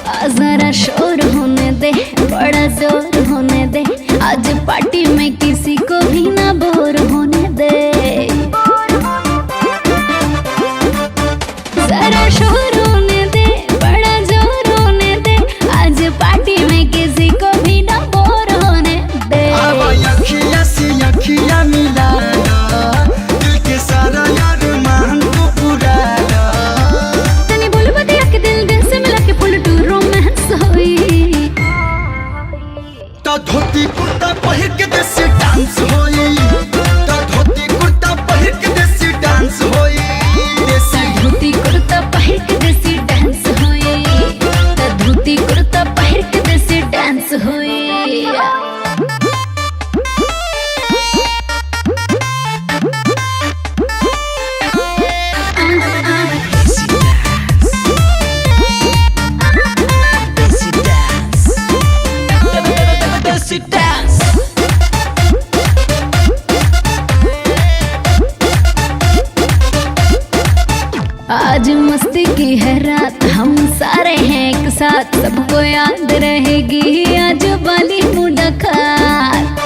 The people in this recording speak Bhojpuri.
जरा शोर होने दे, बड़ा जोर होने दे, आज पार्टी में किसी को भी ना बोर होने दे। जरा शोर होने दे, बड़ा जोर होने दे, आज पार्टी में किसी को भी ना बोर होने दे। अखियाँ से अखियाँ मिला लो, दिल के सारा यार मान को पूरा लो। तनी बोल बतिया के दिल से मिला के फुल टू रोमांस होई। तो धोती कुर्ता पहिर के देसी डांस होई, तो धोती कुर्ता पहिर के देसी डांस होई। धोती कुर्ता पहिर के देसी डांस होई, धोती कुर्ता पहिर के देसी डांस होई। आज मस्ती की है रात, हम सारे हैं एक साथ, सबको याद रहेगी आज वाली मुलाकात।